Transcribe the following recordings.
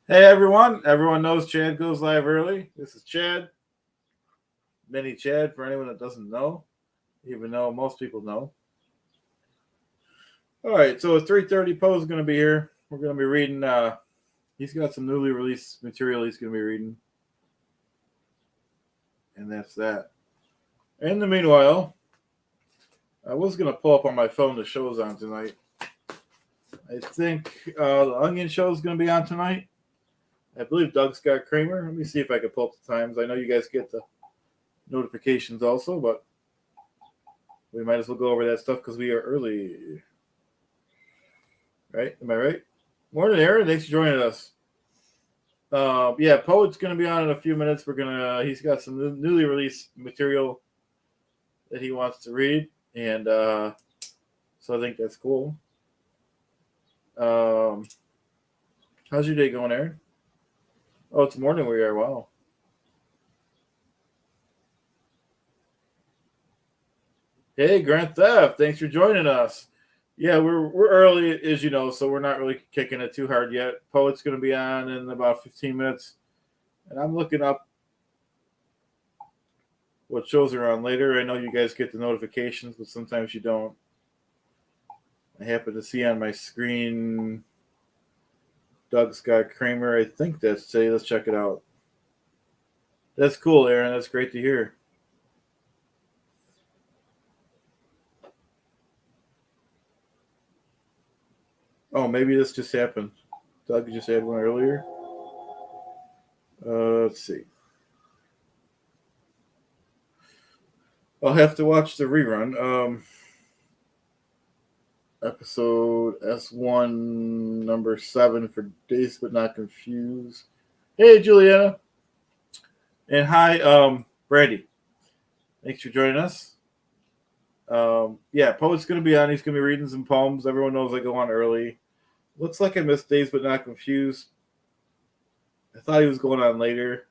Hey everyone! Everyone knows Chad goes live early. This is Chad, Mini Chad for anyone that doesn't know, even though most people know. All right, so at 3:30, Poe's going to be here. We're going to be reading. He's got some newly released material he's going to be reading, and that's that. In the meanwhile, I was going to pull up on my phone the shows on tonight. I think the Onion show is going to be on tonight. I believe Doug Scott Kramer. Let me see if I can pull up the times. I know you guys get the notifications also, but we might as well go over that stuff because we are early. Right? Am I right? Morning, Aaron. Thanks for joining us. Yeah, Poet's going to be on in a few minutes. He's got some newly released material that he wants to read, and so I think that's cool. How's your day going, Aaron? Oh, it's morning where you are. Wow. Hey, Grant Theft. Thanks for joining us. Yeah, we're early, as you know, so we're not really kicking it too hard yet. Poet's going to be on in about 15 minutes, and I'm looking up what shows are on later. I know you guys get the notifications, but sometimes you don't. I happen to see on my screen Doug Scott Kramer. I think that's today. Let's check it out. That's cool, Aaron. That's great to hear. Oh, maybe this just happened. Doug just had one earlier. Let's see. I'll have to watch the rerun. Episode S1, number 7 for Days But Not Confused. Hey, Juliana. And hi, Brandy. Thanks for joining us. Yeah, Poet's going to be on. He's going to be reading some poems. Everyone knows I go on early. Looks like I missed Days But Not Confused. I thought he was going on later.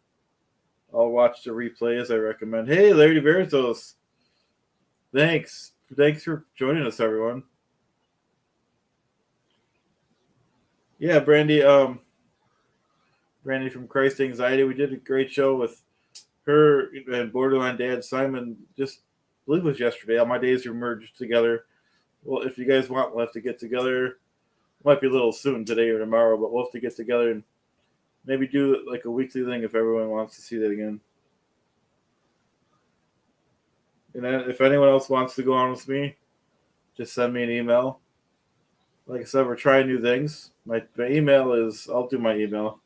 I'll watch the replay as I recommend. Hey, Larry Veritos. Thanks. Thanks for joining us, everyone. Yeah, Brandy. Brandy from Christ Anxiety. We did a great show with her and Borderline Dad Simon. Just I believe it was yesterday. All my days are merged together. Well, if you guys want, we'll have to get together. It might be a little soon today or tomorrow, but we'll have to get together and maybe do like a weekly thing if everyone wants to see that again. And then if anyone else wants to go on with me, just send me an email. Like I said, we're trying new things. My email is, I'll do my email.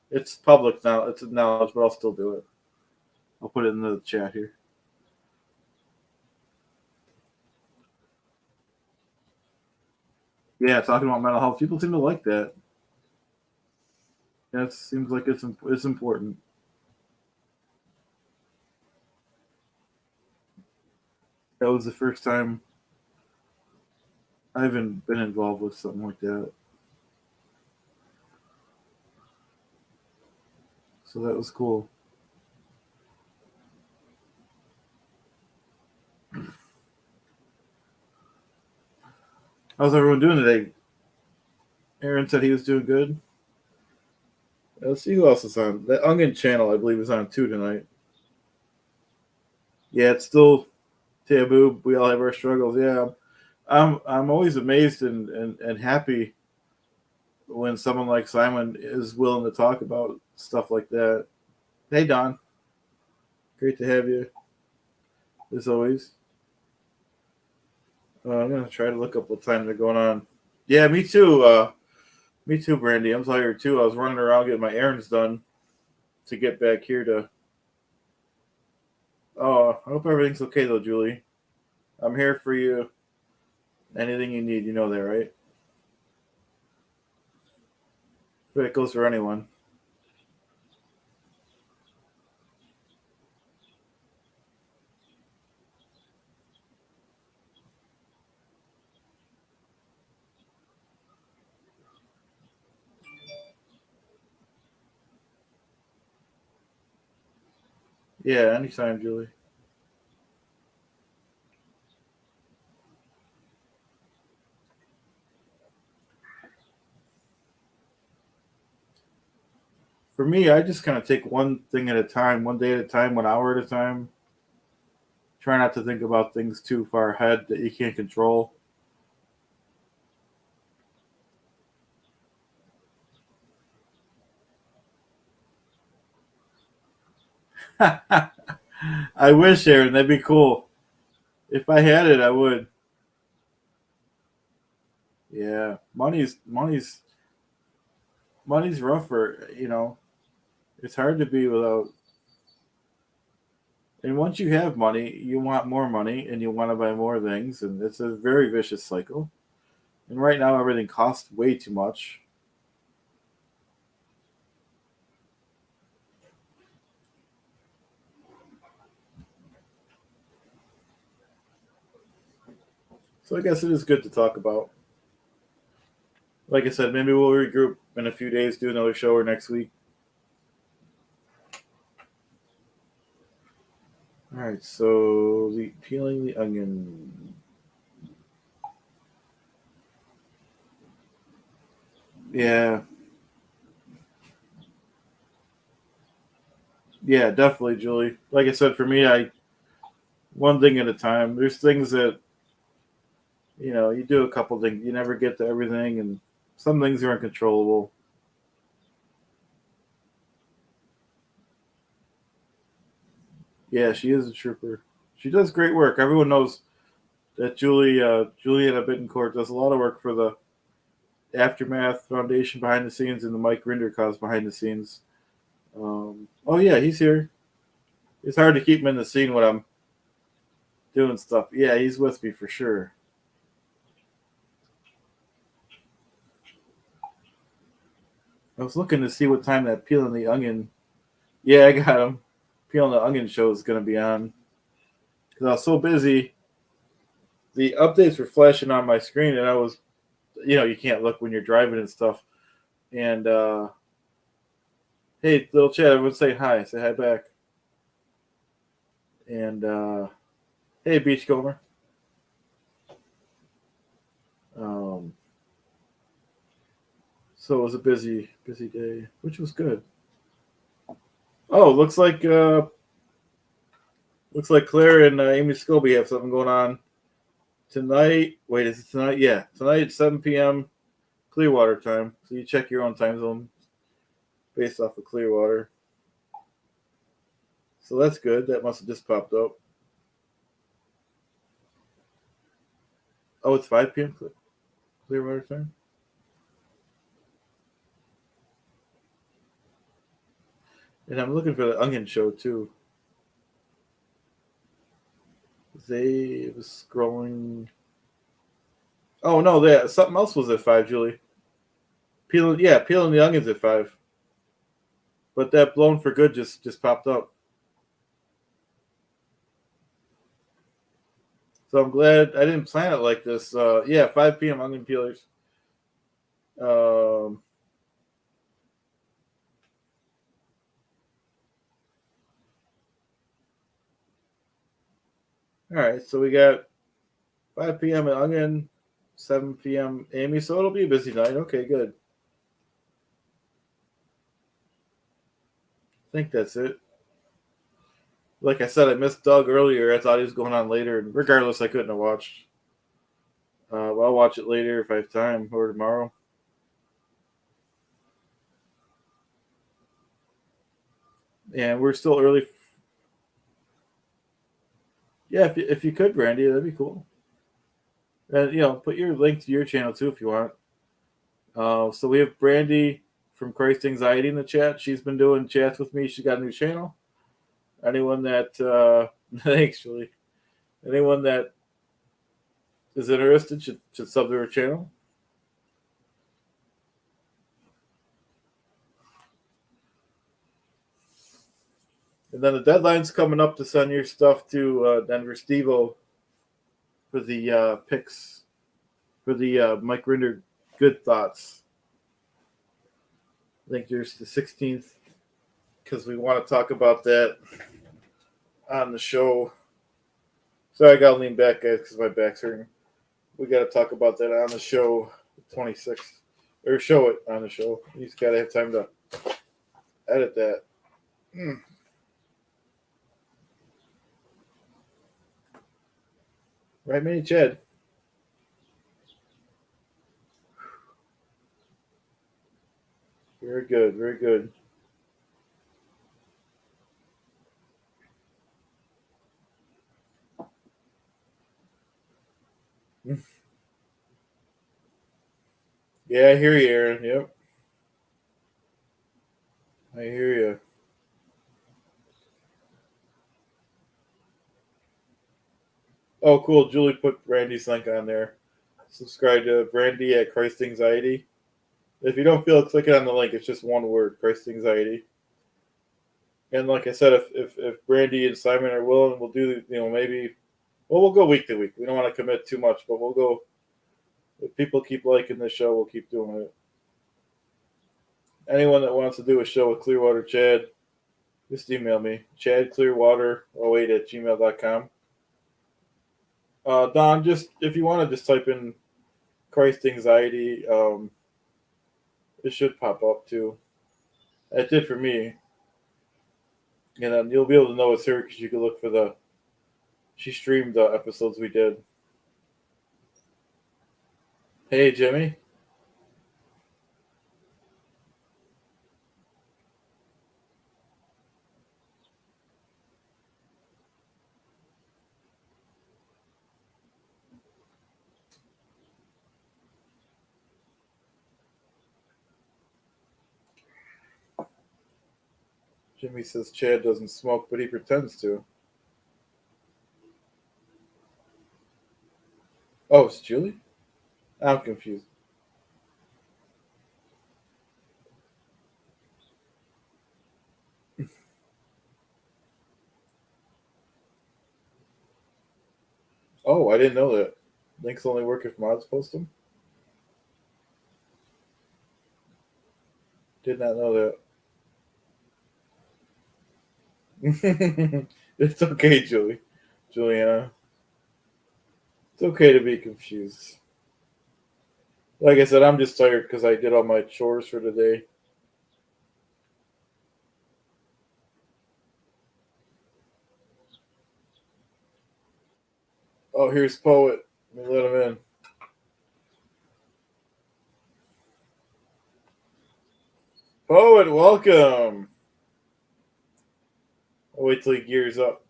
It's public now. It's knowledge, but I'll still do it. I'll put it in the chat here. Yeah, talking about mental health. People seem to like that. Yeah, it seems like it's important. That was the first time I haven't been involved with something like that. So that was cool. How's everyone doing today? Aaron said he was doing good. Let's see who else is on. The Onion channel, I believe, is on too tonight. Yeah, it's still taboo. We all have our struggles. Yeah, I'm always amazed and happy when someone like Simon is willing to talk about stuff like that. Hey Don, great to have you as always. I'm gonna try to look up what time they're going on. Yeah, me too. Me too, Brandy. I'm tired too. I was running around getting my errands done to get back here to. Oh, I hope everything's okay though, Julie. I'm here for you. Anything you need, you know that, right? But it goes for anyone. Yeah, anytime, Julie. for me, I just kind of take one thing at a time, one day at a time, 1 hour at a time. Try not to think about things too far ahead that you can't control. I wish, Aaron. That'd be cool. If I had it, I would. Yeah, money's rougher. It's hard to be without. And once you have money, you want more money, and you want to buy more things, and it's a very vicious cycle. And right now, everything costs way too much. So I guess it is good to talk about. Like I said, maybe we'll regroup in a few days, do another show or next week. All right, so the peeling the onion. Yeah, yeah, definitely, Julie. Like I said, for me, I one thing at a time. There's things that you do a couple things. You never get to everything, and some things are uncontrollable. Yeah, she is a trooper. She does great work. Everyone knows that Juliana Bittencourt does a lot of work for the Aftermath Foundation behind the scenes and the Mike Rinder cause behind the scenes. Oh yeah, he's here. It's hard to keep him in the scene when I'm doing stuff. Yeah, he's with me for sure. I was looking to see what time that peeling the onion. Yeah, I got him. Peeling the onion show is going to be on because I was so busy. The updates were flashing on my screen, and I was, you can't look when you're driving and stuff. And hey, little chat, everyone say hi. Say hi back. And hey, Beachcomber. Um, so it was a busy day, which was good. Oh, looks like Claire and Amy Scobie have something going on tonight. Wait, is it tonight? Yeah, tonight at 7 p.m. Clearwater time. So you check your own time zone based off of Clearwater. So that's good. That must have just popped up. Oh, it's 5 p.m. Clearwater time. And I'm looking for the Onion Show too. They was scrolling. Oh no, something else was at 5, Julie. Peeling the onions at 5. But that blown for good just popped up. So I'm glad I didn't plan it like this. Yeah, 5 p.m. onion peelers. All right, so we got 5 p.m. at Onion, 7 p.m. Amy. So it'll be a busy night. Okay, good. I think that's it. Like I said, I missed Doug earlier. I thought he was going on later, and regardless, I couldn't have watched. But I'll watch it later if I have time or tomorrow. And we're still early. Yeah, if you could, Brandy, that'd be cool. And put your link to your channel too if you want. So we have Brandy from Christ Anxiety in the chat. She's been doing chats with me. She's got a new channel. Anyone that thanks, Julie. Anyone that is interested should sub to her channel. And then the deadline's coming up to send your stuff to Denver Stevo for the picks for the Mike Rinder Good Thoughts. I think there's the 16th because we want to talk about that on the show. Sorry, I got to lean back, guys, because my back's hurting. We got to talk about that on the show, 26th, or show it on the show. You just got to have time to edit that. Right, Mini Chad? Very good, very good. Yeah, I hear you, Aaron. Yep, I hear you. Oh, cool. Julie put Brandy's link on there. Subscribe to Brandy at Christ Anxiety. If you don't feel it, clicking on the link. It's just one word, Christ Anxiety. And like I said, if Brandy and Simon are willing, we'll do, maybe, well, we'll go week to week. We don't want to commit too much, but we'll go. If people keep liking the show, we'll keep doing it. Anyone that wants to do a show with Clearwater Chad, just email me, chadclearwater08@gmail.com. Don, just if you want to just type in Christ Anxiety, it should pop up too. It did for me. And then you'll be able to know it's her because you can look for she streamed the episodes we did. Hey, Jimmy. Jimmy says Chad doesn't smoke, but he pretends to. Oh, it's Julie? I'm confused. Oh, I didn't know that. Links only work if mods post them? Did not know that. It's okay, Juliana. It's okay to be confused. Like I said, I'm just tired because I did all my chores for today. Oh, here's Poet. Let me let him in. Poet, welcome. I'll wait till he gears up.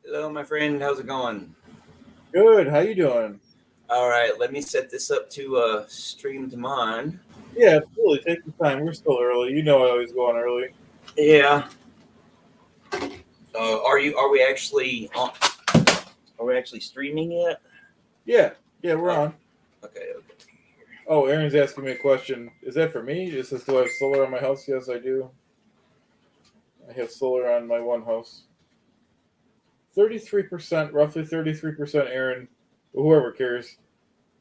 Hello, my friend. How's it going? Good. How you doing? All right, let me set this up to stream to mine. Yeah, absolutely. Take your time. We're still early. You know I always go on early. Yeah. Are we actually on? Are we actually streaming yet? Yeah. Yeah, we're on. Okay. Oh, Aaron's asking me a question. Is that for me? It says, do I have solar on my house? Yes, I do. I have solar on my one house. 33%, roughly 33%, Aaron, whoever cares.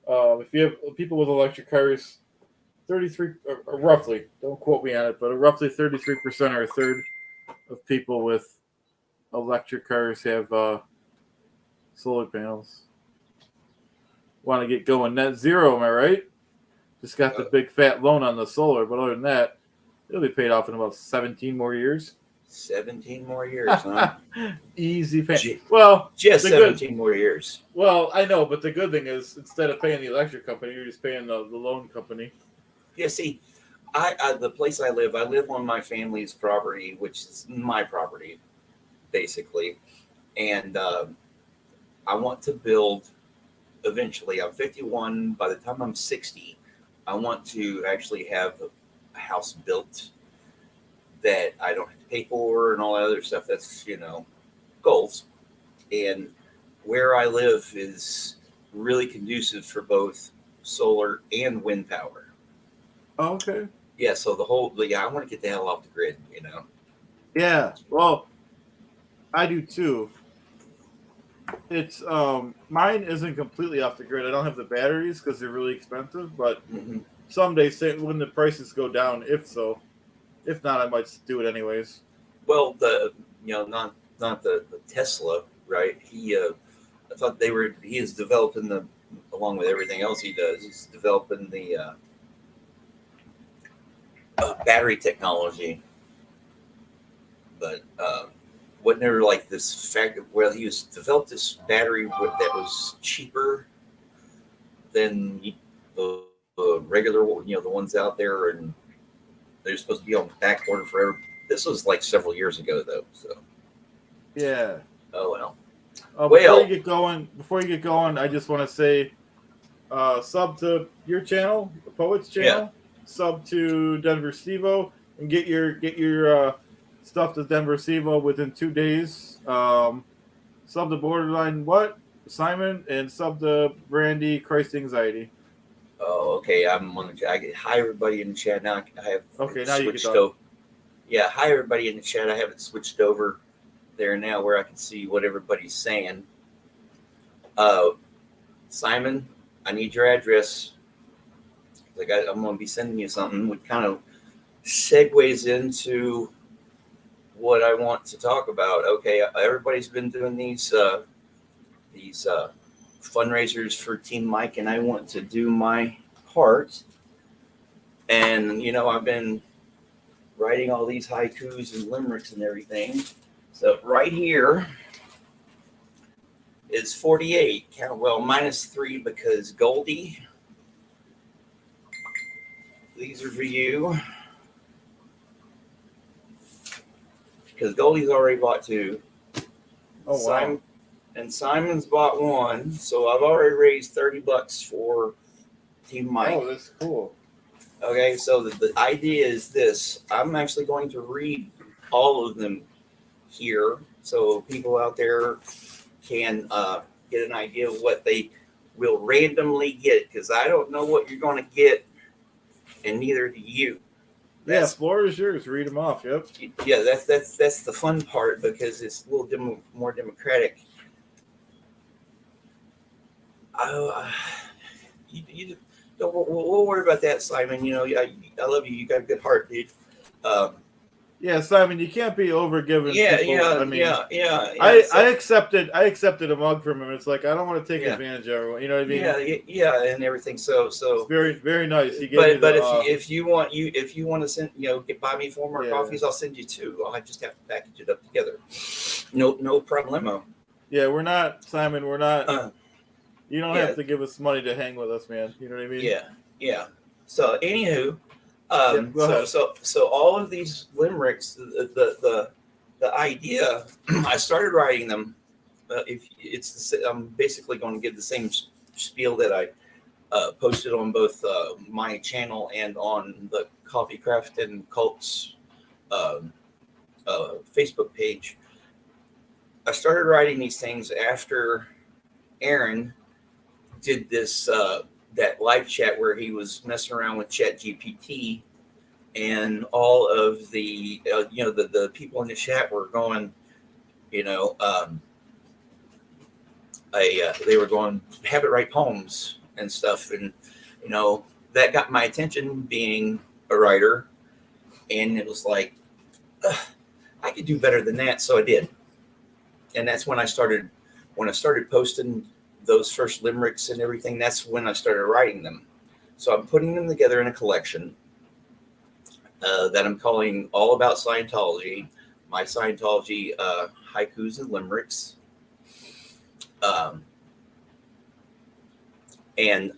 If you have people with electric cars, 33, or roughly, don't quote me on it, but roughly 33% or a third of people with electric cars have solar panels. Want to get going net zero, am I right? Just got the big fat loan on the solar, but other than that, it'll be paid off in about 17 more years. 17 more years, huh? Easy pay. Well, just 17 more years. Well, I know, but the good thing is instead of paying the electric company, you're just paying the loan company. Yeah, see, the place I live on my family's property, which is my property, basically. And I want to build eventually. I'm 51. By the time I'm 60, I want to actually have a house built that I don't have to pay for and all that other stuff. That's, goals. And where I live is really conducive for both solar and wind power. Oh, okay. Yeah, so I want to get the hell off the grid, Yeah, well, I do too. It's mine isn't completely off the grid. I don't have the batteries because they're really expensive, but someday when the prices go down, if not, I might do it anyways. Well, not the Tesla, right? He I thought he is developing along with everything else he does, he's developing the battery technology. But wasn't there like this fact where he was developed this battery that was cheaper than the regular, the ones out there, and they're supposed to be on back order forever. This was like several years ago, though. So yeah. Oh well. Before you get going, I just want to say, sub to your channel, the Poets channel. Sub to Denver Stevo, and get your stuff to Denver Stevo within 2 days. Sub to Borderline Simon, and sub to Brandy Christ Anxiety. Oh, okay. I'm on the. Hi everybody in the chat now. I have now you can talk. Over. Yeah, hi everybody in the chat. I have it switched over there now where I can see what everybody's saying. Simon, I need your address. I'm going to be sending you something. Which kind of segues into what I want to talk about. Okay, everybody's been doing these fundraisers for Team Mike, and I want to do my part. And I've been writing all these haikus and limericks and everything. So right here is 48. Well, minus 3 because Goldie. These are for you. Because Goldie's already bought 2. Oh, wow. And Simon's bought 1. So I've already raised $30 for Team Mike. Oh, that's cool. Okay, so the idea is this. I'm actually going to read all of them here so people out there can get an idea of what they will randomly get, because I don't know what you're going to get, and neither do you. Yeah, floor is yours. Read them off. Yep. Yeah, that's the fun part, because it's a little more democratic. You we'll worry about that, Simon. I love you. You got a good heart, dude. Yeah, Simon, you can't be overgiving. I accepted a mug from him. It's like, I don't want to take advantage of everyone. You know what I mean? Yeah, and everything. So it's very, very nice. He gave if you want to send, buy me 4 more coffees, I'll send you 2. I just have to package it up together. No problemo. Yeah, we're not, Simon. We're not. You don't have to give us money to hang with us, man. You know what I mean? Yeah. So, anywho, go ahead. So all of these limericks, the idea, I started writing them. I'm basically going to give the same spiel that I posted on both my channel and on the Coffee Craft and Cults Facebook page. I started writing these things after Aaron did this that live chat where he was messing around with ChatGPT, and all of the the people in the chat were going, they were going, have it write poems and stuff, and that got my attention, being a writer, and it was like, I could do better than that, so I did, and that's when I started posting those first limericks and everything. That's when I started writing them. So I'm putting them together in a collection that I'm calling All About Scientology, my Scientology haikus and limericks. And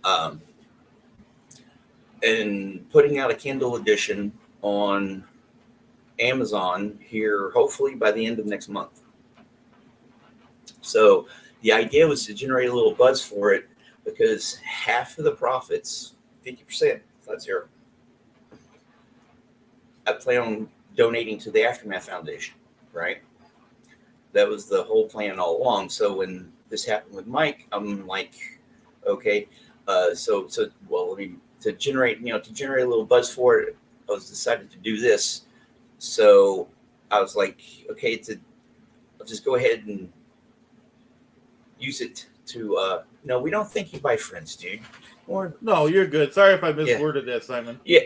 putting out a Kindle edition on Amazon here, hopefully by the end of next month. So the idea was to generate a little buzz for it, because half of the profits, 50%, that's 0, I plan on donating to the Aftermath Foundation, right? That was the whole plan all along. So when this happened with Mike, I'm like, okay, to generate a little buzz for it, I was decided to do this. So I was like, okay, I'll just go ahead and use it to no, we don't think you buy friends, dude. Or no, you're good. Sorry if I misworded that, Simon. Yeah.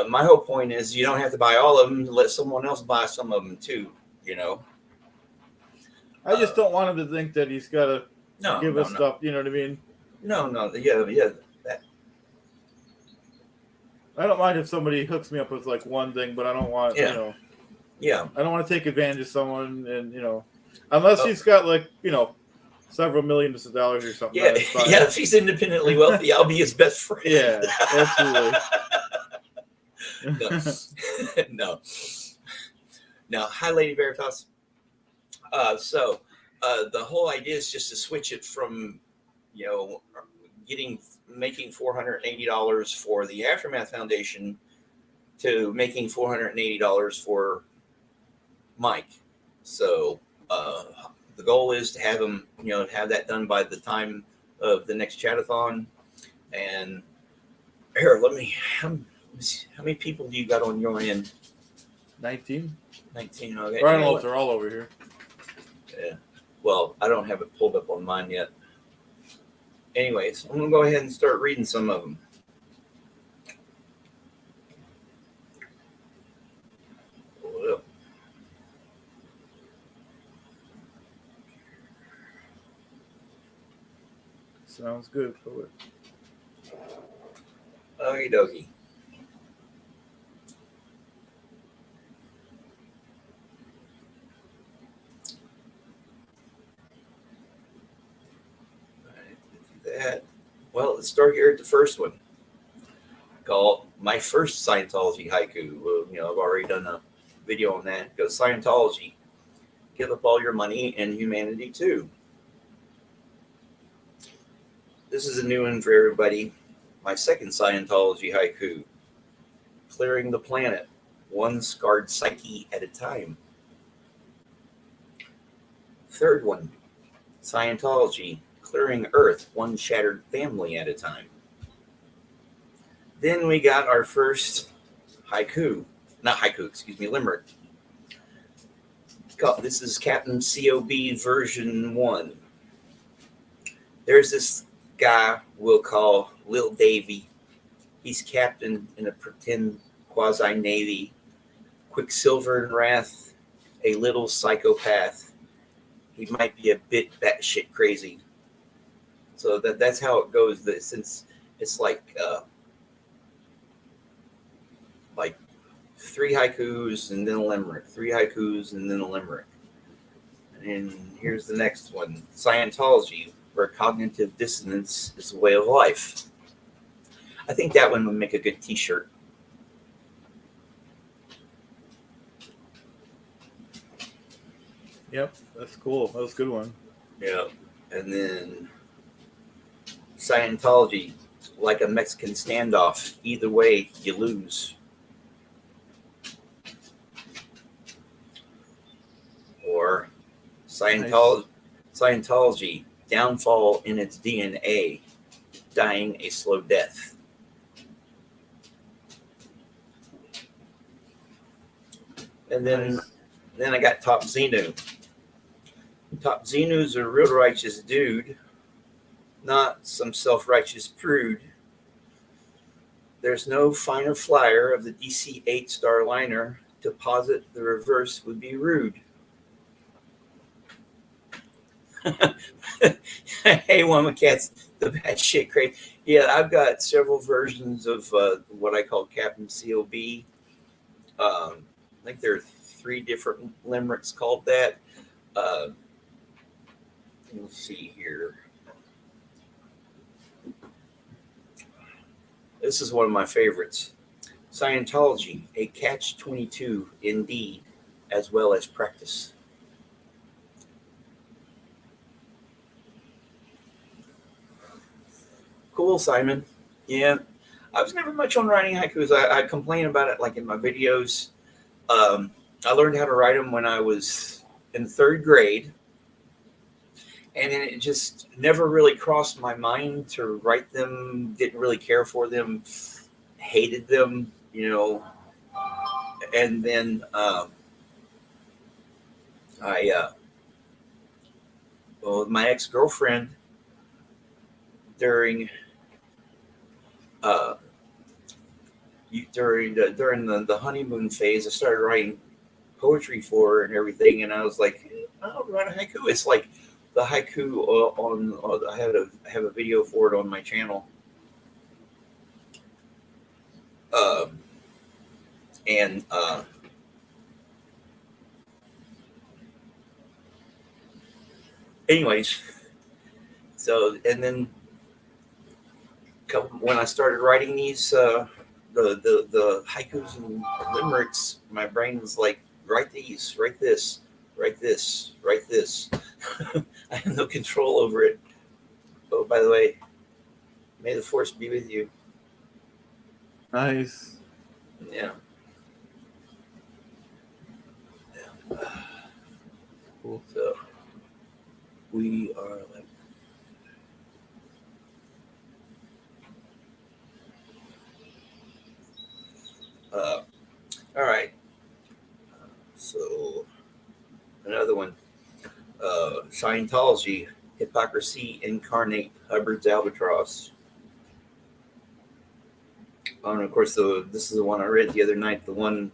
My whole point is, you don't have to buy all of them. Let someone else buy some of them too. I just don't want him to think that he's got to No, give no, us no. stuff. You know what I mean? No. Yeah. That, I don't mind if somebody hooks me up with like one thing, but I don't want yeah. Yeah. I don't want to take advantage of someone, and unless he's got like several millions of dollars or something. Yeah. Then it's fine. Yeah. If he's independently wealthy, I'll be his best friend. Yeah, absolutely. No. No. Hi, Lady Veritas. So the whole idea is just to switch it from, making $480 for the Aftermath Foundation to making $480 for Mike. So the goal is to have him, have that done by the time of the next chatathon. And here, how many people do you got on your end? 19. 19. Okay. Or I don't know if they're all over here. Yeah. Well, I don't have it pulled up on mine yet. Anyways, I'm going to go ahead and start reading some of them. Sounds good, poet. Okie dokie. That. Well, let's start here at the first one, called My First Scientology Haiku. Well, I've already done a video on that. It goes, Scientology, give up all your money and humanity too. This is a new one for everybody. My second Scientology haiku, clearing the planet, one scarred psyche at a time. Third one, Scientology, clearing Earth, one shattered family at a time. Then we got our first limerick. This is Captain COB version 1. There's this guy we'll call Lil Davy. He's captain in a pretend quasi-navy. Quicksilver and wrath, a little psychopath. He might be a bit batshit crazy. So that's how it goes. Since it's like 3 haikus and then a limerick, 3 haikus and then a limerick. And here's the next one, Scientology, where cognitive dissonance is a way of life. I think that one would make a good t-shirt. Yep, that's cool. That was a good one. Yeah. And then Scientology, like a Mexican standoff. Either way, you lose. Or Scientology, downfall in its DNA, dying a slow death. And then I got Top Xenu. Top Xenu's a real righteous dude, not some self-righteous prude. There's no finer flyer of the DC 8-star liner. To posit the reverse would be rude. Hey, Woman Cats, the bad shit crazy. Yeah, I've got several versions of what I call Captain COB. I think there are 3 different limericks called that. Let's see here. This is one of my favorites. Scientology, a catch-22 indeed, as well as practice. Cool, Simon. Yeah, I was never much on writing haikus. I complain about it like in my videos. I learned how to write them when I was in 3rd grade. And then it just never really crossed my mind to write them. Didn't really care for them. Hated them, And then my ex-girlfriend during the honeymoon phase, I started writing poetry for her and everything, and I was like, I'll write a haiku. It's like the haiku on I have a video for it on my channel. And anyways, so and then when I started writing these the haikus and limericks, my brain was like, write these, write this, write this, write this. I have no control over it. Oh, by the way, may the force be with you. Nice. Yeah. Cool. So we are like. All right. So another one. Scientology, hypocrisy incarnate, Hubbard's albatross. And of course, this is the one I read the other night. The one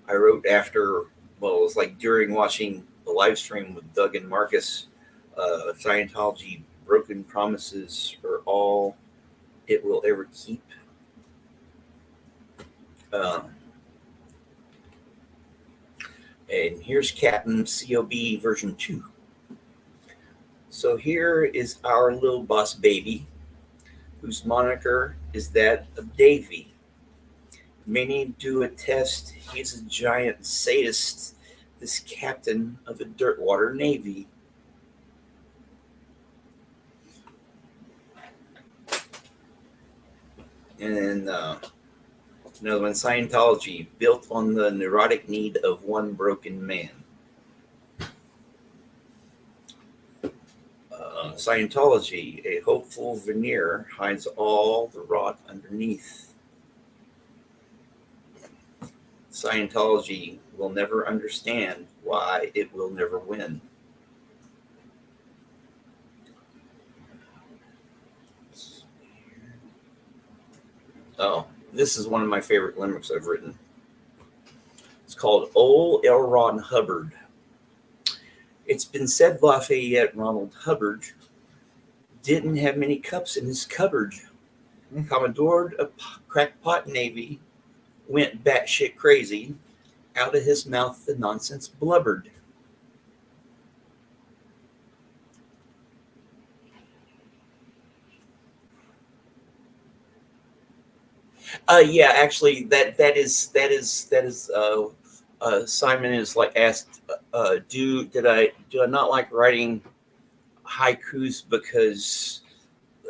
I wrote after, well, it was like during watching the live stream with Doug and Marcus. Scientology, broken promises are all it will ever keep. And here's Captain COB version 2. So here is our little boss baby, whose moniker is that of Davy. Many do attest he's a giant sadist, this captain of the Dirtwater Navy. And then another one, Scientology, built on the neurotic need of one broken man. Scientology, a hopeful veneer hides all the rot underneath. Scientology will never understand why it will never win. Oh, this is one of my favorite limericks I've written. It's called Old L. Ron Hubbard. It's been said Lafayette Ronald Hubbard didn't have many cups in his cupboard. Commodored a crackpot Navy, went batshit crazy. Out of his mouth the nonsense blubbered. Yeah, actually, that is Simon is like asked, do I not like writing haikus because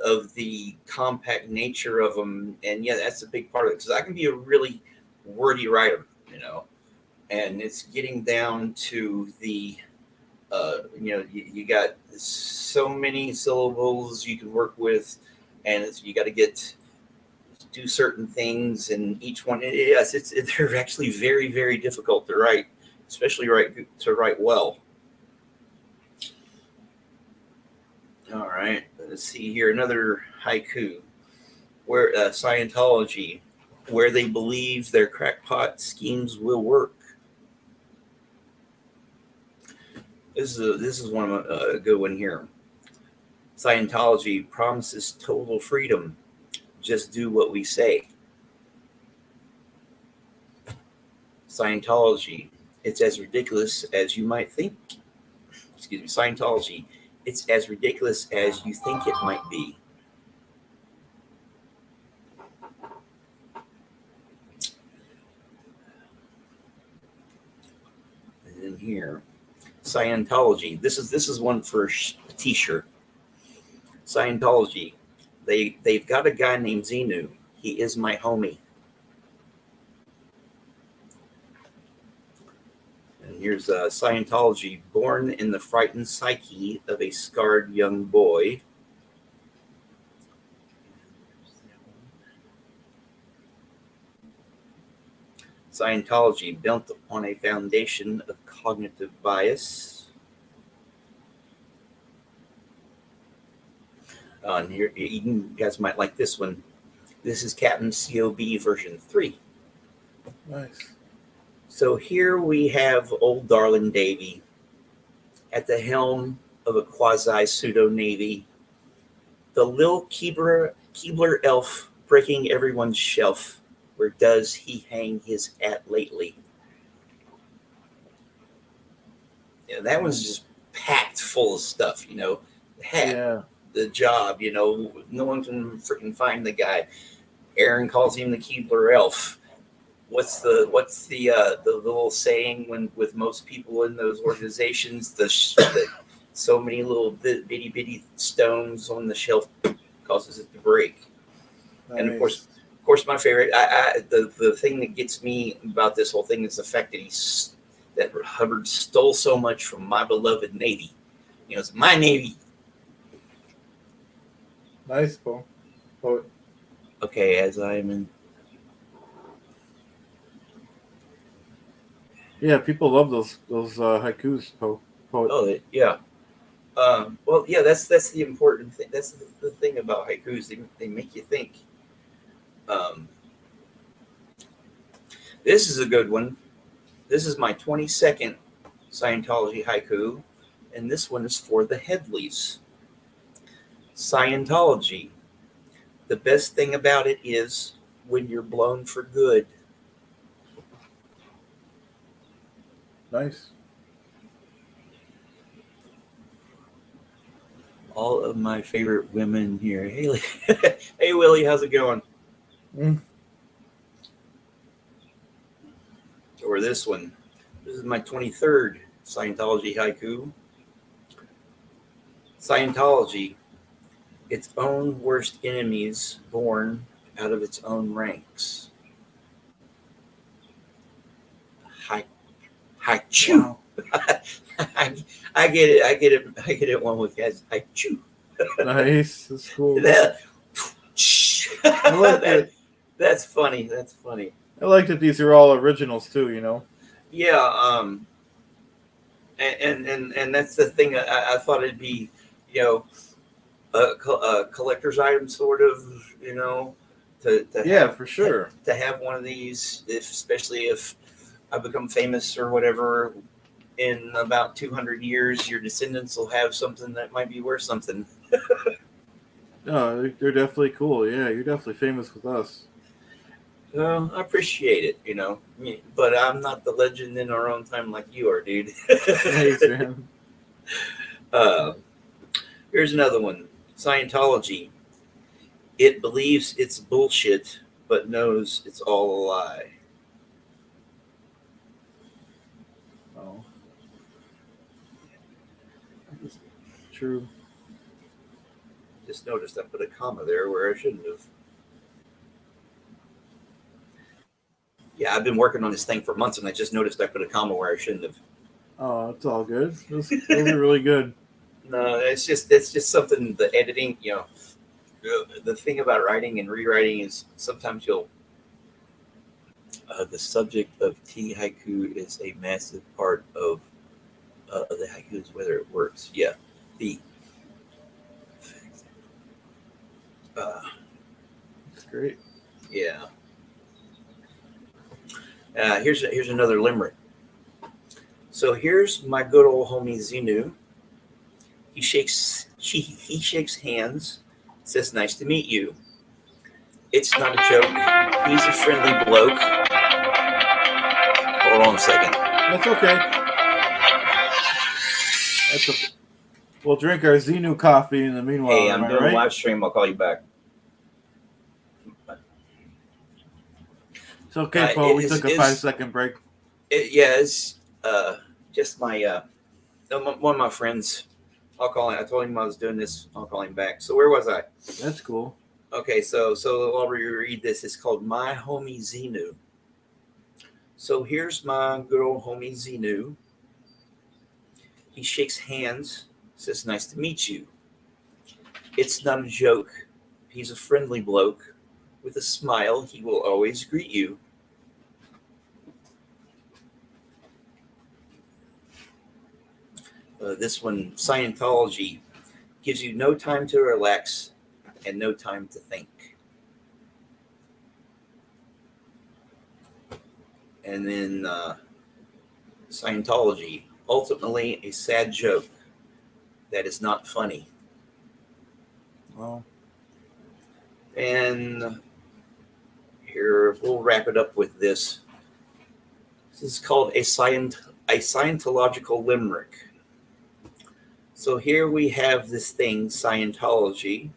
of the compact nature of them? And yeah, that's a big part of it, because I can be a really wordy writer, and it's getting down to the you got so many syllables you can work with, and you got to do certain things, and each one, yes, they're actually very, very difficult to write, especially to write well. All right, let's see here, another haiku. Where Scientology, where they believe their crackpot schemes will work. This is one of a good one here. Scientology promises total freedom. Just do what we say. Scientology, it's as ridiculous as you might think. Excuse me, Scientology, it's as ridiculous as you think it might be. And then here, Scientology. This is one for a T-shirt. Scientology, they've got a guy named Xenu. He is my homie. And here's Scientology, born in the frightened psyche of a scarred young boy. Scientology, built on a foundation of cognitive bias. And here, you guys might like this one. This is Captain COB version 3. Nice. So here we have old darling Davy, at the helm of a quasi pseudo navy, the Lil Keebler elf breaking everyone's shelf. Where does he hang his hat lately? Yeah, that one's just packed full of stuff, The hat, Yeah. the job, no one can freaking find the guy. Aaron calls him the Keebler elf. What's the little saying when with most people in those organizations, the so many little bitty bitty stones on the shelf causes it to break. And Nice. of course, my favorite, the thing that gets me about this whole thing is the fact that Hubbard stole so much from my beloved Navy. It's my Navy. Nice, Poe. Poet. Okay, as I'm in. Yeah, people love those haikus, Poet. Oh, yeah. Well, yeah, that's the important thing. That's the thing about haikus. They make you think. Um, this is a good one. This is my 22nd Scientology haiku, and this one is for the Headleys. Scientology. The best thing about it is when you're blown for good. Nice. All of my favorite women here. Hey, hey Willie, how's it going? Mm. Or this one. This is my 23rd Scientology haiku. Scientology, its own worst enemies born out of its own ranks. Hi chew. Wow. I get it. I get it one with guys. Hi chew. Nice. That's cool. I like that. That's funny. That's funny. I like that these are all originals too. Yeah. And that's the thing. I thought it'd be, you know, a collector's item, sort of, to Yeah, have for sure. to have one of these, especially if I become famous or whatever. In about 200 years, your descendants will have something that might be worth something. No, they're definitely cool. Yeah, you're definitely famous with us. Well, I appreciate it, but I'm not the legend in our own time like you are, dude. Nice, man. uh, Here's another one. Scientology. It believes it's bullshit, but knows it's all a lie. Oh, true. Just noticed I put a comma there where I shouldn't have. Yeah, I've been working on this thing for months, and I just noticed I put a comma where I shouldn't have. Oh, it's all good. Those are really good. No, it's just something. The editing, the thing about writing and rewriting is sometimes you'll. The subject of tea haiku is a massive part of the haikus, whether it works. Yeah, the uh, It's great. yeah. Here's another limerick. So here's my good old homie Zenu. He shakes hands, says nice to meet you. It's not a joke. He's a friendly bloke. Hold on a second. That's okay. That's okay. We'll drink our Xenu coffee in the meanwhile. Hey, Am I'm I doing right? a live stream. I'll call you back. It's okay, Paul. We took a 5-second break. It's just my one of my friends. I'll call him. I told him I was doing this. I'll call him back. So where was I? That's cool. Okay, so I'll reread this. It's called My Homie Zenu. So here's my good old homie Zenu. He shakes hands, says nice to meet you. It's not a joke. He's a friendly bloke. With a smile, he will always greet you. This one, Scientology, gives you no time to relax and no time to think. And then Scientology, ultimately a sad joke that is not funny. Well, And here we'll wrap it up with this. This is called a Scientological limerick. So here we have this thing, Scientology.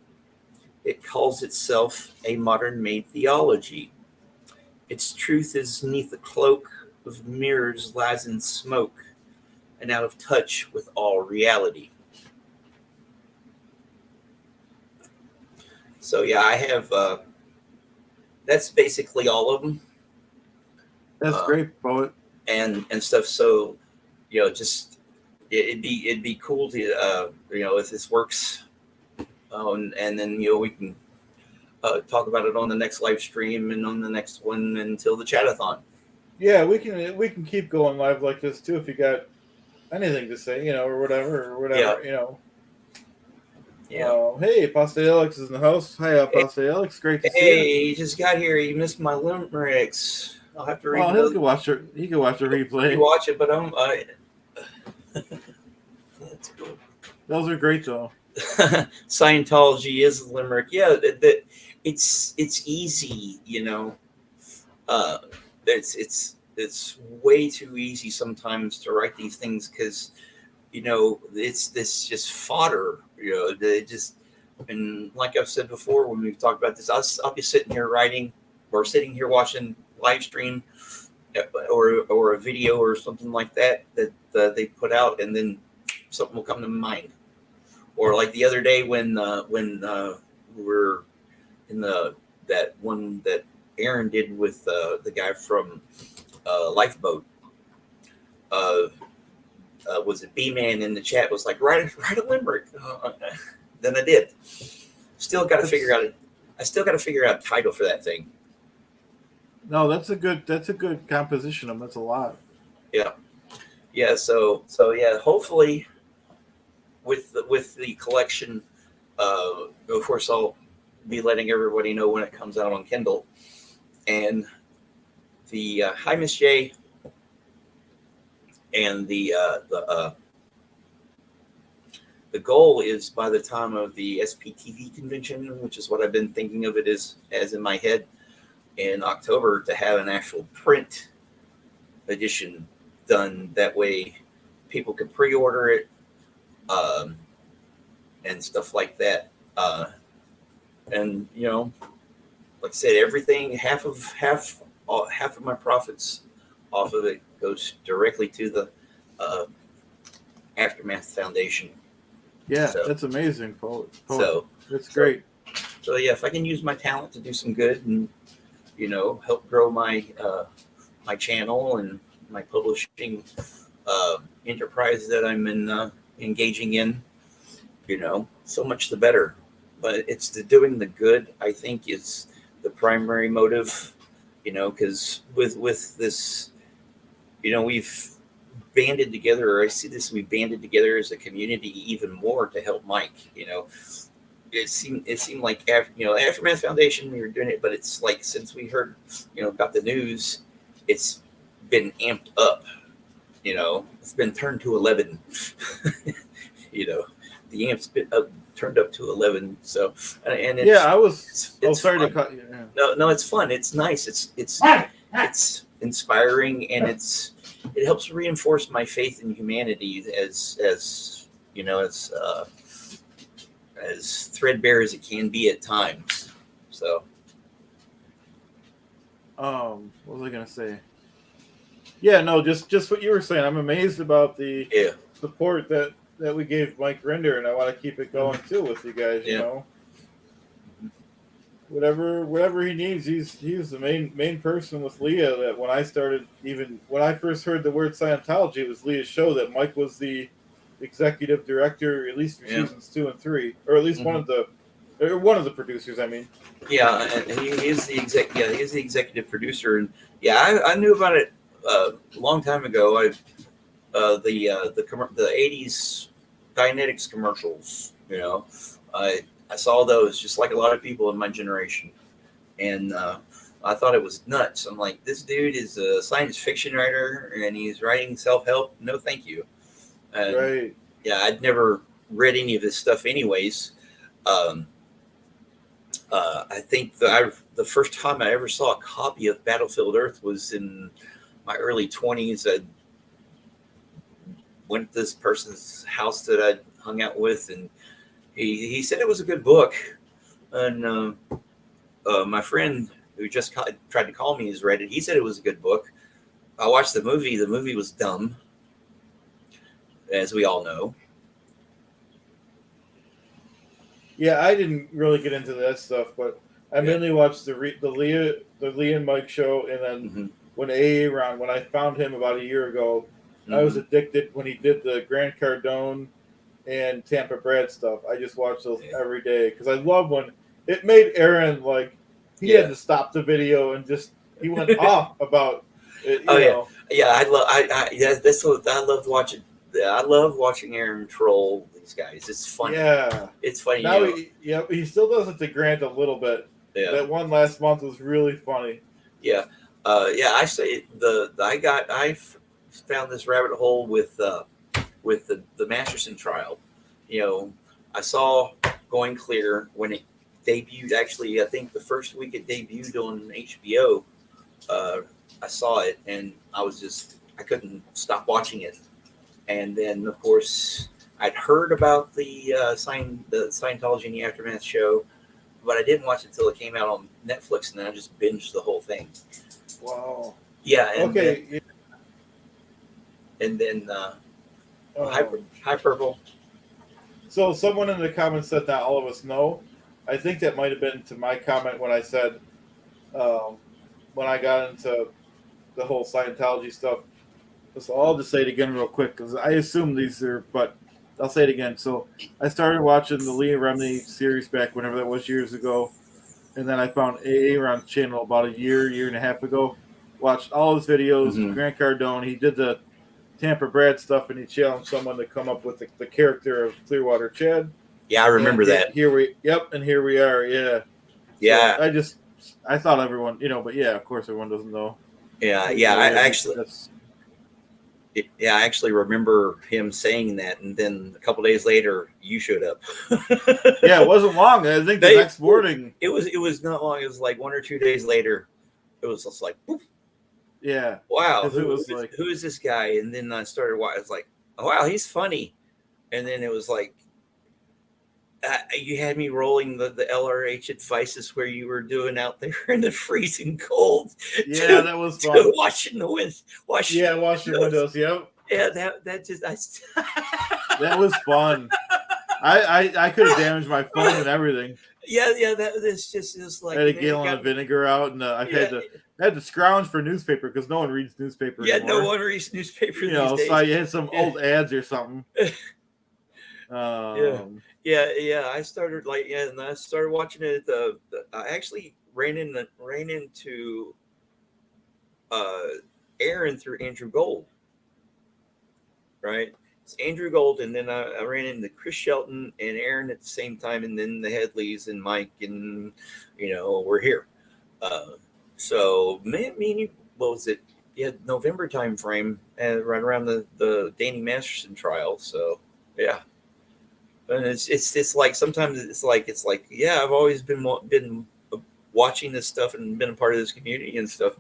It calls itself a modern-made theology. Its truth is neath the cloak of mirrors lies in smoke, and out of touch with all reality. So yeah, I have. That's basically all of them, that's great, poet. and stuff. So just it'd be cool to if this works, and then we can talk about it on the next live stream and on the next one until the chatathon. Yeah, we can keep going live like this too if you got anything to say, or whatever, Yeah. Yeah. Hey, Pasta Alex is in the house. Hi, Pasta Alex. Great to see you. Hey, you just got here. You missed my limericks. I'll have to read Well, those. he can watch the replay. You watch it, but that's cool. Those are great though. Scientology is a limerick. Yeah, it's easy, it's way too easy sometimes to write these things because it's this just fodder. They just, and like I've said before when we've talked about this, I'll be sitting here writing or sitting here watching live stream or a video or something like that they put out, and then something will come to mind. Or like the other day when we were in that one that Aaron did with the guy from Lifeboat. Was it B-Man in the chat was like, write a limerick. Then I did. Still got to figure out a title for that thing. No, that's a good composition. That's a lot. Yeah. So yeah. Hopefully, with the collection, of course, I'll be letting everybody know when it comes out on Kindle. And the Hi Miss J and the goal is by the time of the SPTV convention, which is what I've been thinking of it as in my head, in October, to have an actual print edition done. That way people can pre-order it and stuff like that. And like I said, everything, half of my profits off of it goes directly to the Aftermath Foundation. Yeah, that's amazing, poet. So that's great. So yeah, if I can use my talent to do some good and help grow my my channel and my publishing enterprise that I'm engaging in, so much the better. But it's the doing the good, I think, is the primary motive. Because with this, we've banded together, or I see this, we banded together as a community even more to help Mike. It seemed like Aftermath Foundation, we were doing it, but it's like since we heard about the news, it's been amped up. It's been turned to 11. The amp's been turned up to 11. So and it's, yeah, I was. It's sorry fun. to cut you. Yeah. No, it's fun. It's nice. It's inspiring, and it helps reinforce my faith in humanity as threadbare as it can be at times. So, what was I gonna say? Yeah, no, just what you were saying. I'm amazed about the support that we gave Mike Rinder, and I want to keep it going too with you guys. Whatever he needs, he's the main person with Leah. That when I first heard the word Scientology, it was Leah's show that Mike was the executive director, at least for seasons 2 and 3, or at least one of the producers. I mean, and he is the he's the executive producer, and I knew about it a long time ago. The 80s Dianetics commercials. I saw those just like a lot of people in my generation, and I thought it was nuts. I'm like, this dude is a science fiction writer and he's writing self-help. No, thank you. And Right. yeah, I'd never read any of his stuff, anyways. Um, I think the first time I ever saw a copy of Battlefield Earth was in my early 20s. I went to this person's house that I hung out with, and he said it was a good book. And my friend who just tried to call me has read it. He said it was a good book. I watched the movie. The movie was dumb, as we all know. Yeah, I didn't really get into that stuff, but I mainly watched the Lee and Mike show, and then Mm-hmm. when AA Ron, when I found him about a year ago, I was Mm-hmm. addicted when he did the Grant Cardone and Tampa Brad stuff. I just watched those Yeah. every day because I love when it made Aaron like he had to stop the video and just he went off about it, you know. Yeah. I love. Yeah. That's what I loved watching. I love watching Aaron troll these guys. It's funny. Yeah. It's funny. Now he still does it to Grant a little bit. Yeah. That one last month was really funny. Yeah. I say I found this rabbit hole with the Masterson trial. You know, I saw Going Clear when it debuted. Actually, I think the first week it debuted on HBO. I saw it and I couldn't stop watching it. And then of course I'd heard about the Scientology and the Aftermath show, but I didn't watch it until it came out on Netflix, and then I just binged the whole thing. Wow. Yeah. And okay. Then Hyperbole. So someone in the comments said not all of us know. I think that might have been to my comment when I said when I got into the whole Scientology stuff. So I'll just say it again real quick because I assume these are, but I'll say it again. So I started watching the Leah Remini series back whenever that was years ago, and then I found AA Ron's channel about a year and a half ago. Watched all his videos. Mm-hmm. Grant Cardone. He did the Tampa Brad stuff, and he challenged someone to come up with the character of Clearwater Chad. Yeah, I remember that. Here we are. Yeah. Yeah. So I thought everyone, but yeah, of course everyone doesn't know. Yeah. I actually remember him saying that, and then a couple days later, you showed up. Yeah, it wasn't long. I think the next morning. It was not long. It was like 1 or 2 days later. It was just like, poof. Yeah. Wow. Who is this guy? And then I started watching. It's like, oh, wow, he's funny. And then it was like, you had me rolling the LRH advices where you were doing out there in the freezing cold. Yeah, that was fun. Washing the windows. Washing windows. Yep. Yeah, that just that was fun. I could have damaged my phone and everything. Yeah. That's just like I had a gallon of vinegar out, and I had to scrounge for newspaper because no one reads newspaper anymore. No one reads newspaper. These days. So I had some old ads or something. Yeah. I started and I started watching it. I actually ran into Aaron through Andrew Gold. Right, it's Andrew Gold, and then I ran into Chris Shelton and Aaron at the same time, and then the Headleys and Mike, and we're here. So maybe what was it? Yeah, November time frame, and right around the Danny Masterson trial. So yeah. And it's like sometimes it's like yeah, I've always been watching this stuff and been a part of this community and stuff,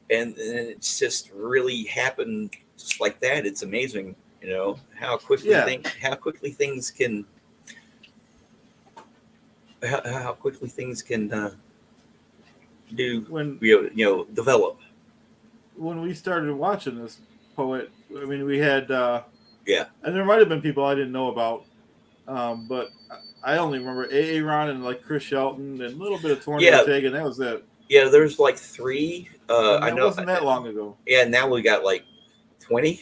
and it's just really happened just like that. It's amazing, how quickly things can develop. When we started watching this poet, I mean, we had and there might have been people I didn't know about. But I only remember AA Ron and like Chris Shelton and a little bit of Torn and that was it. Yeah, there's like 3. I know. Wasn't that long ago. Yeah, now we got like 20.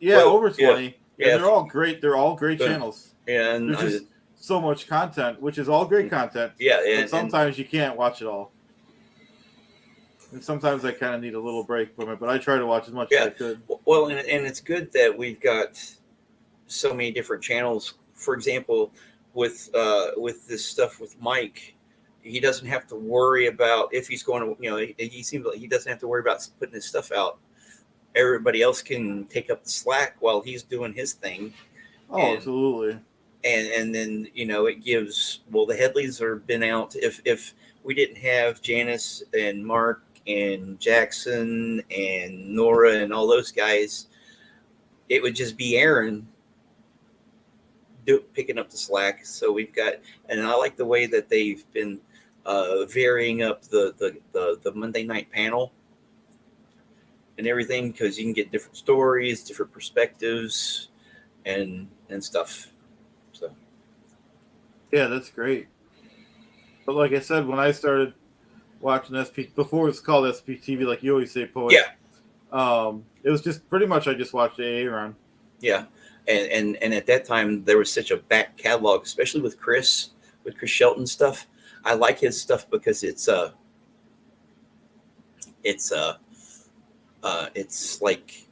Yeah, over 20. Yeah, and they're all great. They're all great channels. And there's just so much content, which is all great content. Yeah, and sometimes you can't watch it all. And sometimes I kind of need a little break from it, but I try to watch as much as I could. Well, and it's good that we've got so many different channels. For example, with this stuff with Mike, he doesn't have to worry about if he's going to, he seems like he doesn't have to worry about putting his stuff out everybody else can take up the slack while he's doing his thing. Oh, And absolutely. and then it gives, well, the Headleys are been out. If we didn't have Janice and Mark and Jackson and Nora and all those guys, it would just be Aaron picking up the slack. So we've got, and I like the way that they've been varying up the Monday night panel and everything, because you can get different stories, different perspectives, and stuff. So Yeah, that's great. But like I said, when I started watching SP before it's called SPTV, like you always say, Poet. Yeah. It was just pretty much I just watched AA run. Yeah, and at that time there was such a back catalog, especially with Chris Shelton stuff. I like his stuff because it's like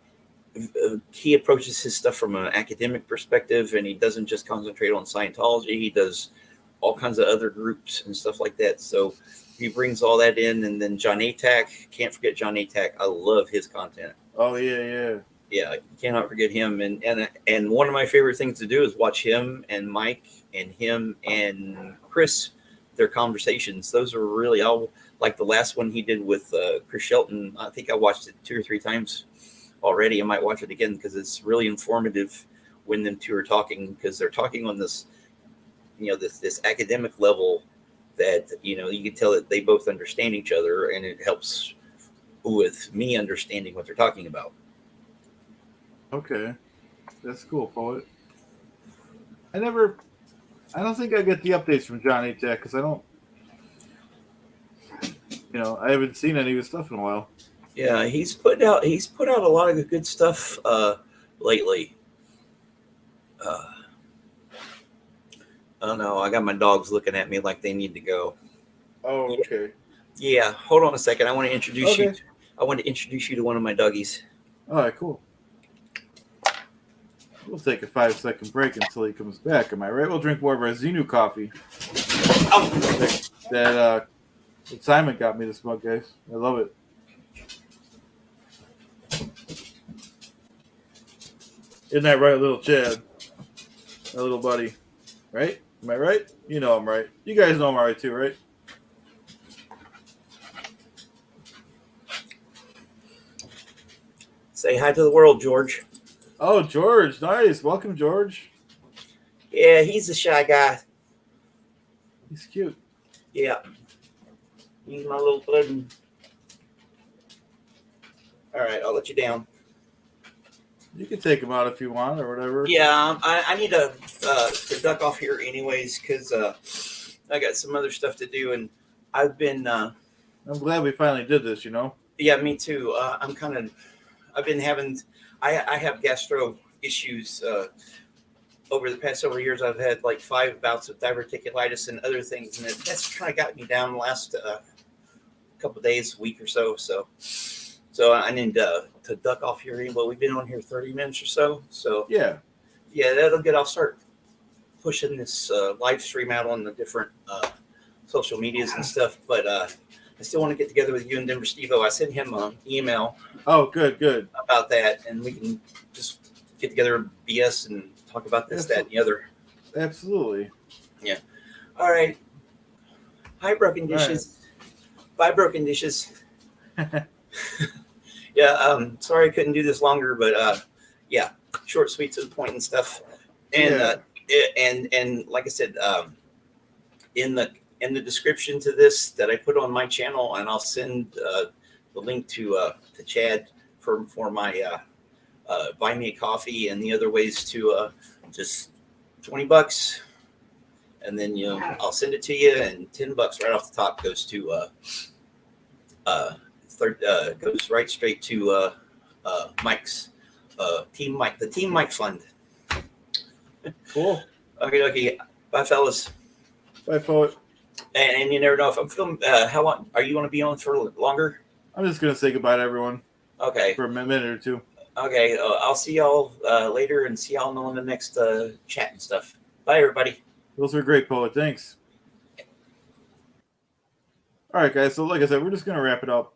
he approaches his stuff from an academic perspective, and he doesn't just concentrate on Scientology. He does all kinds of other groups and stuff like that. So he brings all that in, and then John Atack, can't forget John Atack. I love his content. Oh yeah. Yeah, you cannot forget him. And one of my favorite things to do is watch him and Mike and him and Chris, their conversations. Those are really all, like the last one he did with Chris Shelton. I think I watched it 2 or 3 times already. I might watch it again because it's really informative when them two are talking, because they're talking on this, this academic level that, you can tell that they both understand each other, and it helps with me understanding what they're talking about. Okay, that's cool, Poet. I don't think I get the updates from John Atack because I don't, I haven't seen any of his stuff in a while. Yeah, he's put out a lot of good stuff lately. I don't know. I got my dogs looking at me like they need to go. Oh, okay. Yeah, hold on a second. I want to introduce you. I want to introduce you to one of my doggies. All right, cool. We'll take a 5-second break until he comes back. Am I right? We'll drink more of our Xenu coffee. That Simon got me this mug, guys. I love it. Isn't that right, little Chad? My little buddy. Right? Am I right? You know I'm right. You guys know I'm right too, right? Say hi to the world, George. Oh, George. Nice. Welcome, George. Yeah, he's a shy guy. He's cute. Yeah. He's my little pudding. All right, I'll let you down. You can take him out if you want or whatever. Yeah, I need to duck off here anyways, because I got some other stuff to do, and I've been... I'm glad we finally did this, Yeah, me too. I've been having... I have gastro issues over the past several years. I've had like 5 bouts of diverticulitis and other things, and that's kind of got me down the last couple of days, week or so. So I need to duck off here. Well, we've been on here 30 minutes or so. So yeah, that'll get. I'll start pushing this live stream out on the different social medias and stuff. But I still want to get together with you and Denver Steve-O. I sent him an email. Oh, good. About that, and we can just get together and BS and talk about this, that, and the other. Absolutely. Yeah. All right. Hi, Broken Dishes. Right. Bye, Broken Dishes. Yeah. Sorry I couldn't do this longer, but yeah, short, sweet, to the point and stuff. And and like I said, in the description to this that I put on my channel, and I'll send the link to Chad for my buy me a coffee and the other ways to just $20, and then I'll send it to you, and $10 right off the top goes to goes right straight to Mike's Team Mike, the Team Mike Fund. Cool. Okay. Bye, fellas. Bye, Poet. And you never know if I'm filming. How long are you going to be on for longer? I'm just gonna say goodbye to everyone. Okay. For a minute or two. Okay. I'll see y'all later, and see y'all in the next chat and stuff. Bye, everybody. Those were great, Poet. Thanks. All right, guys. So, like I said, we're just gonna wrap it up.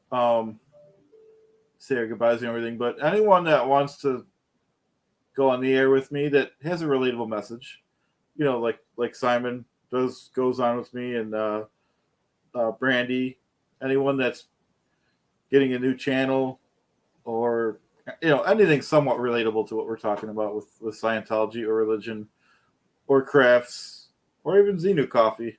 say our goodbyes and everything. But anyone that wants to go on the air with me that has a relatable message, like Simon goes on with me, and Brandy, anyone that's getting a new channel, or anything somewhat relatable to what we're talking about with Scientology or religion or crafts or even Xenu coffee,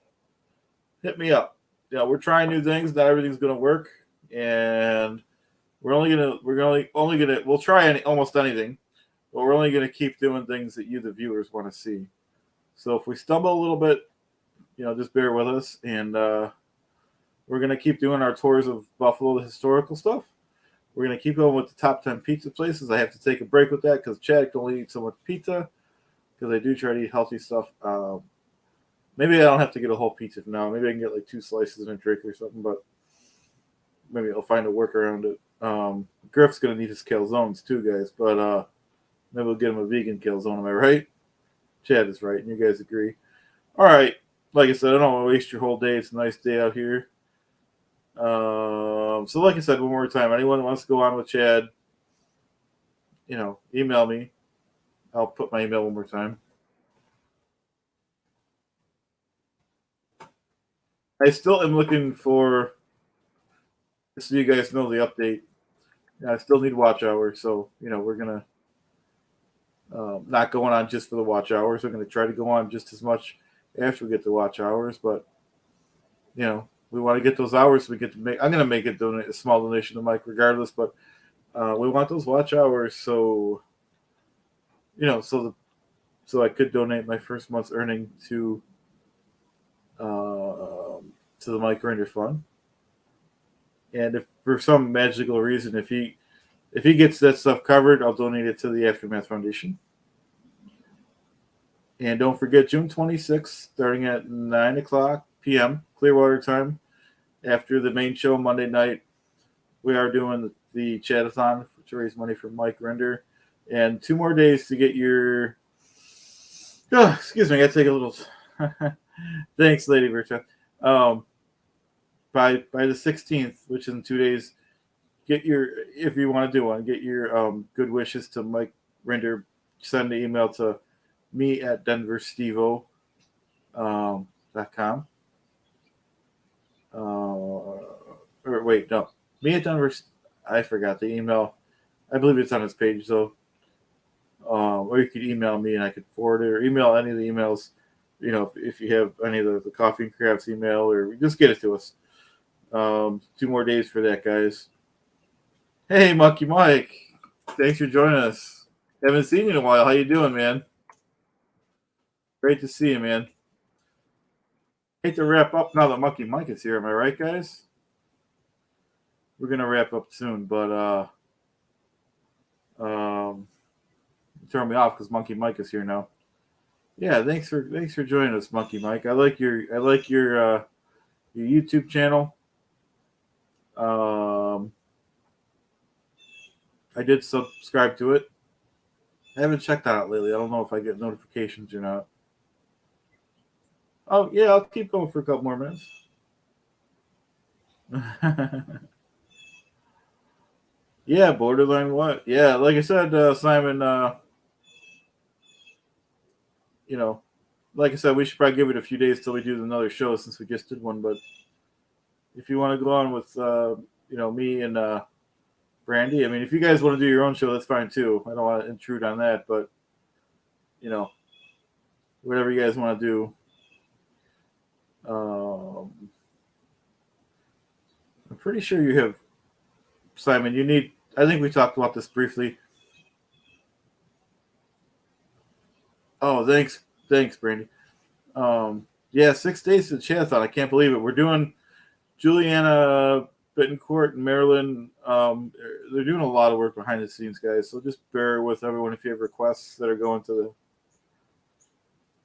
hit me up. We're trying new things. Not everything's going to work, and we'll try almost anything, but we're only going to keep doing things that you, the viewers, want to see. So if we stumble a little bit, just bear with us, and we're going to keep doing our tours of Buffalo, the historical stuff. We're going to keep going with the top 10 pizza places. I have to take a break with that because Chad can only eat so much pizza, because I do try to eat healthy stuff. Maybe I don't have to get a whole pizza from now. Maybe I can get like 2 slices and a drink or something, but maybe I'll find a work around it. Griff's going to need his calzones too, guys, but maybe we'll get him a vegan calzone. Am I right? Chad is right, and you guys agree. All right. Like I said, I don't want to waste your whole day. It's a nice day out here. So like I said, one more time, anyone that wants to go on with Chad, email me. I'll put my email one more time. I still am looking for, just so you guys know the update. I still need watch hours, so we're gonna not going on just for the watch hours. We're gonna try to go on just as much after we get the watch hours, but we want to get those hours so we get to make. I'm gonna make a small donation to Mike regardless, but we want those watch hours, so so I could donate my first month's earning to the Mike Render Fund. And if for some magical reason, if he gets that stuff covered, I'll donate it to the Aftermath Foundation. And don't forget, June 26th, starting at 9 o'clock p.m. Clearwater time, after the main show Monday night, we are doing the Chatathon to raise money for Mike Render. And 2 more days to get your... Oh, excuse me, I got to take a little... Thanks, Lady Virta. By the 16th, which is in 2 days, get your, if you want to do one, get your good wishes to Mike Render. Send an email to me at denverstevo.com. Or wait, no, me at Denver. I forgot the email. I believe it's on his page, though. Or you could email me and I could forward it, or email any of the emails. If you have any of the Coffee and Crafts email, or just get it to us. 2 more days for that, guys. Hey, Monkey Mike. Thanks for joining us. Haven't seen you in a while. How you doing, man? Great to see you, man. Hate to wrap up now that Monkey Mike is here. Am I right, guys? We're gonna wrap up soon, but turn me off because Monkey Mike is here now. Yeah, thanks for joining us, Monkey Mike. I like your YouTube channel. I did subscribe to it. I haven't checked that out lately. I don't know if I get notifications or not. Oh yeah, I'll keep going for a couple more minutes. Yeah, borderline what? Yeah, like I said, Simon. Like I said, we should probably give it a few days till we do another show since we just did one. But if you want to go on with me and Brandy, I mean, if you guys want to do your own show, that's fine too. I don't want to intrude on that, but whatever you guys want to do. I'm pretty sure you have, Simon. You need. I think we talked about this briefly. Oh, thanks, Brandy. Yeah, 6 days to the Chatathon. I can't believe it. We're doing Juliana Bittencourt and Maryland. They're doing a lot of work behind the scenes, guys. So just bear with everyone if you have requests that are going to the.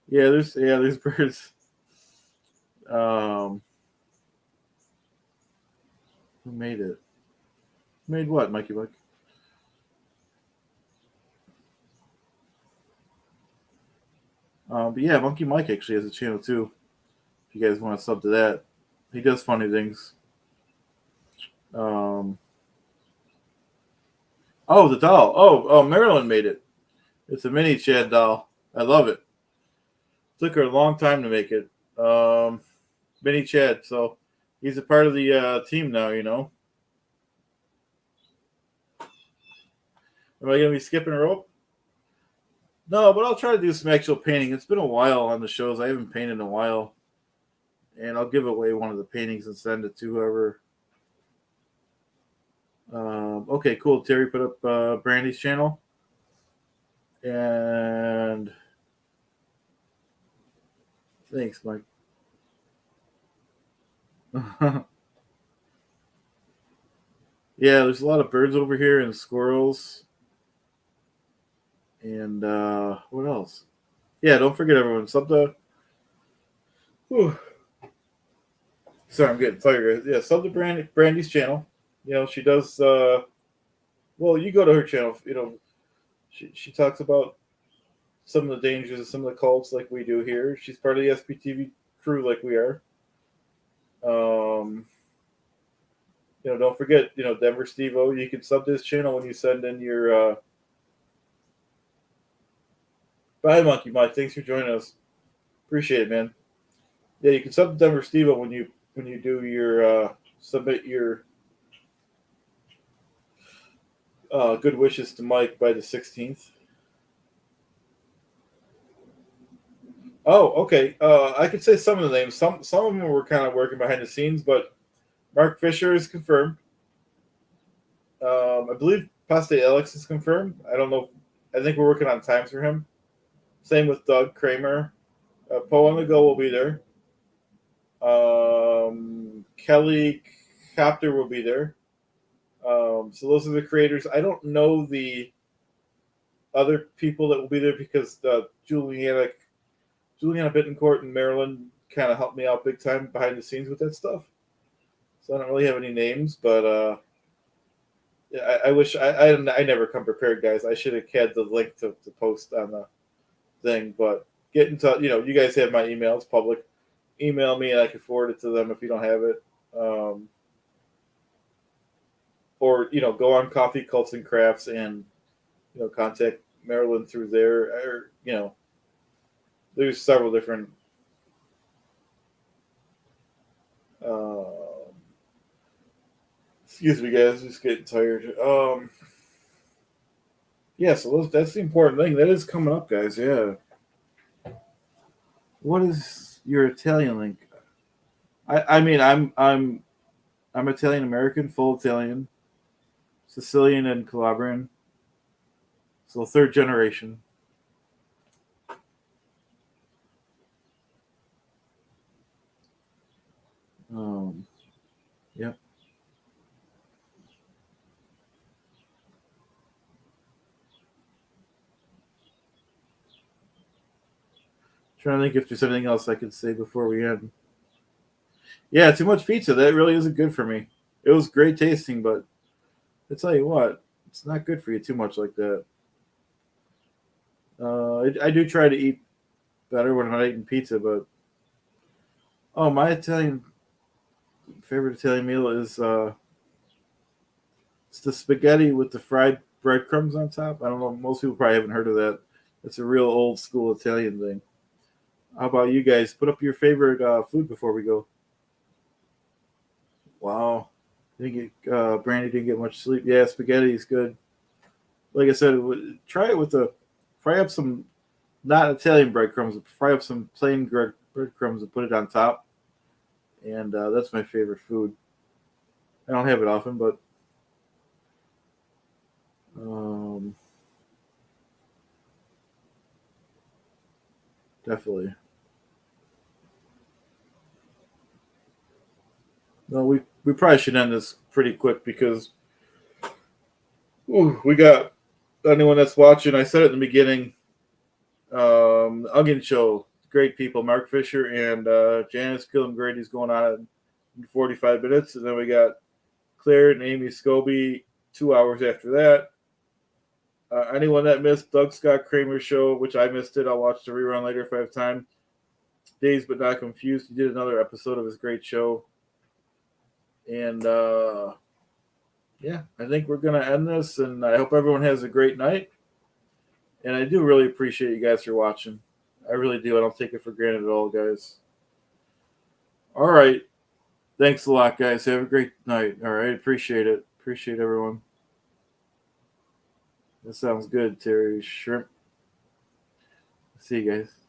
Yeah, there's birds. Who made it? Made what, Mikey Mike? But yeah, Monkey Mike actually has a channel too. If you guys want to sub to that, he does funny things. Oh, the doll. Oh, Marilyn made it. It's a mini Chad doll. I love it. Took her a long time to make it. Mini Chad. So he's a part of the team now. Am I gonna be skipping a rope? No, but I'll try to do some actual painting. It's been a while on the shows. I haven't painted in a while, and I'll give away one of the paintings and send it to whoever. Okay, cool. Terry put up Brandy's channel, and thanks, Mike. Yeah, there's a lot of birds over here and squirrels, and what else? Yeah, don't forget everyone. Sub to. Whew. Sorry, I'm getting tired, guys. Yeah, sub to Brandy's channel. She does. Well, you go to her channel. She talks about some of the dangers of some of the cults like we do here. She's part of the SPTV crew like we are. Don't forget, Denver Steve-O. You can sub this channel when you send in your. Bye, Monkey Mike. Thanks for joining us. Appreciate it, man. Yeah, you can sub to Denver Steve-O when you do your submit your good wishes to Mike by the 16th. Oh, okay. I could say some of the names. Some of them were kind of working behind the scenes, but Mark Fisher is confirmed. I believe Pasta Alex is confirmed. I don't know. I think we're working on times for him. Same with Doug Kramer. Poe on the Go will be there. Kelly Copter will be there. So those are the creators. I don't know the other people that will be there because Juliana Bittencourt and Maryland kind of helped me out big time behind the scenes with that stuff. So I don't really have any names, but I wish I never come prepared, guys. I should have had the link to post on the thing, but get in touch. You guys have my email. It's public. Email me and I can forward it to them if you don't have it. Or go on Coffee Cults and Crafts and contact Maryland through there. Or there's several different. Excuse me, guys. Just getting tired. Yeah, so that's the important thing. That is coming up, guys. Yeah. What is your Italian link? I mean, I'm Italian American, full Italian, Sicilian and Calabrian, so third generation. Yep. Trying to think if there's anything else I could say before we end. Yeah, too much pizza. That really isn't good for me. It was great tasting, but I tell you what, it's not good for you too much like that. I do try to eat better when I'm not eating pizza, but my favorite Italian meal is it's the spaghetti with the fried breadcrumbs on top. I don't know. Most people probably haven't heard of that. It's a real old school Italian thing. How about you guys? Put up your favorite food before we go. Wow. Brandy didn't get much sleep. Yeah, spaghetti is good. Like I said, try it with fry up some not Italian breadcrumbs. Fry up some plain breadcrumbs and put it on top. And that's my favorite food. I don't have it often, but definitely. No, we probably should end this pretty quick because we got anyone that's watching. I said it in the beginning. Onion Show, great people. Mark Fisher and Janice Killengrady's going on in 45 minutes, and then we got Claire and Amy Scobie 2 hours after that. Anyone that missed Doug Scott Kramer's show, which I missed it, I'll watch the rerun later if I have time. Dazed but Not Confused. He did another episode of his great show. And yeah, I think we're going to end this, and I hope everyone has a great night. And I do really appreciate you guys for watching. I really do. I don't take it for granted at all, guys. All right. Thanks a lot, guys. Have a great night. All right. Appreciate it. Appreciate everyone. That sounds good, Terry. Shrimp. See you guys.